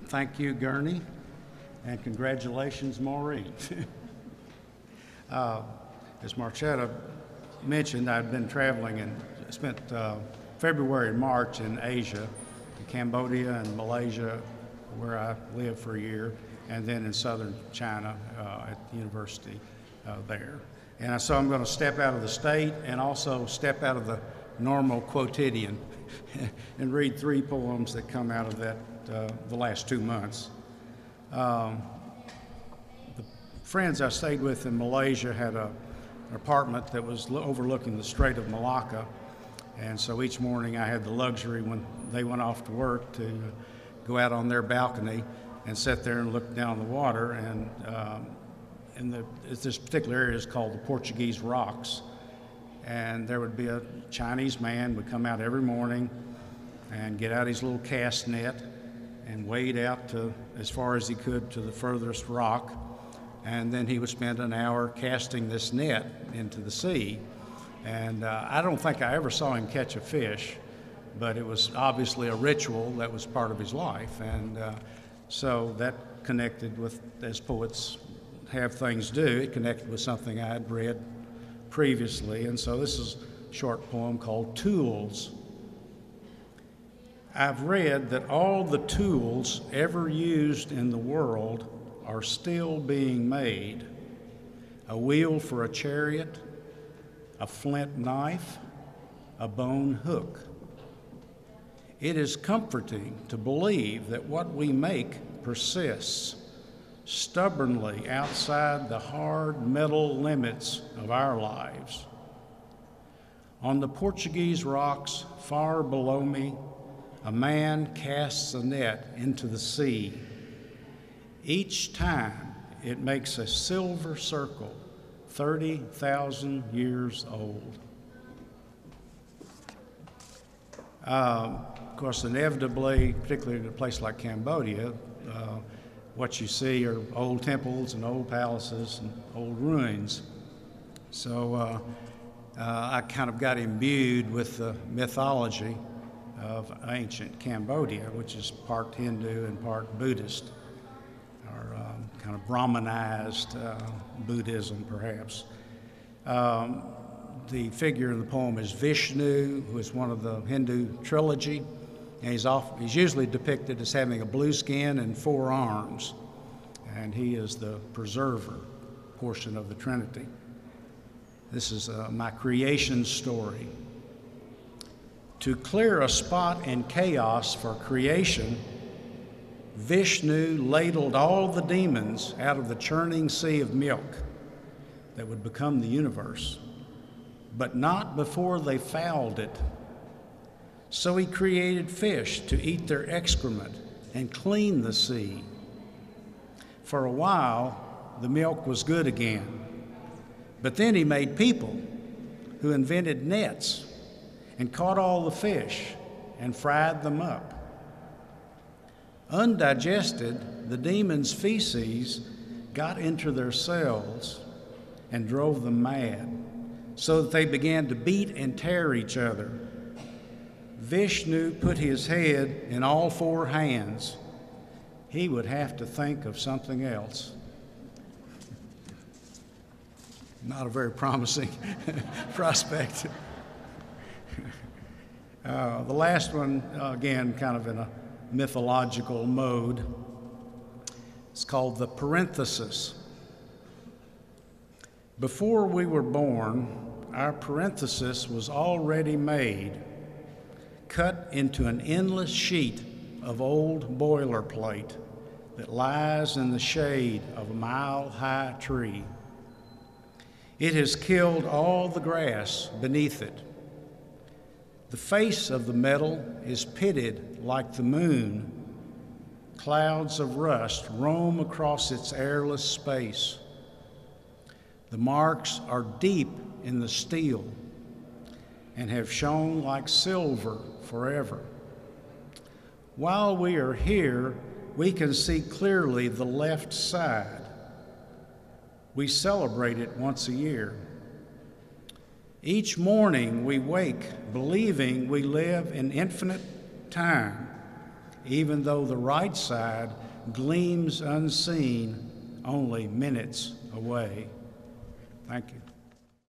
Thank you, Gurney, and congratulations, Maureen. As Marchetta mentioned, I'd been traveling and spent February and March in Asia, in Cambodia and Malaysia, where I lived for a year, and then in southern China at the university there. And so I'm going to step out of the state and also step out of the normal quotidian and read 3 poems that come out of that the last 2 months. The friends I stayed with in Malaysia had an apartment that was overlooking the Strait of Malacca, and so each morning I had the luxury when they went off to work to go out on their balcony and sit there and look down the water. And this particular area is called the Portuguese Rocks, and there would be a Chinese man would come out every morning and get out his little cast net and wade out to as far as he could to the furthest rock, and then he would spend an hour casting this net into the sea. And I don't think I ever saw him catch a fish, but it was obviously a ritual that was part of his life. And so that connected with, as poets have things do, it connected with something I had read previously. And so this is a short poem called Tools. I've read that all the tools ever used in the world are still being made. A wheel for a chariot, a flint knife, a bone hook. It is comforting to believe that what we make persists stubbornly outside the hard metal limits of our lives. On the Portuguese rocks far below me, a man casts a net into the sea. Each time it makes a silver circle 30,000 years old. Of course, inevitably, particularly in a place like Cambodia, what you see are old temples and old palaces and old ruins. So I kind of got imbued with the mythology of ancient Cambodia, which is part Hindu and part Buddhist, or kind of Brahmanized Buddhism, perhaps. The figure in the poem is Vishnu, who is one of the Hindu trilogy, and he's usually depicted as having a blue skin and 4 arms, and he is the preserver portion of the Trinity. This is my creation story. To clear a spot in chaos for creation, Vishnu ladled all the demons out of the churning sea of milk that would become the universe, but not before they fouled it. So he created fish to eat their excrement and clean the sea. For a while, the milk was good again, but then he made people who invented nets and caught all the fish and fried them up. Undigested, the demons' feces got into their cells and drove them mad, so that they began to beat and tear each other. Vishnu put his head in all 4 hands. He would have to think of something else. Not a very promising prospect. The last one, again, kind of in a mythological mode. It's called The Parenthesis. Before we were born, our parenthesis was already made, cut into an endless sheet of old boilerplate that lies in the shade of a mile-high tree. It has killed all the grass beneath it. The face of the metal is pitted like the moon. Clouds of rust roam across its airless space. The marks are deep in the steel and have shone like silver forever. While we are here, we can see clearly the left side. We celebrate it once a year. Each morning we wake believing we live in infinite time even though the right side gleams unseen only minutes away. Thank you.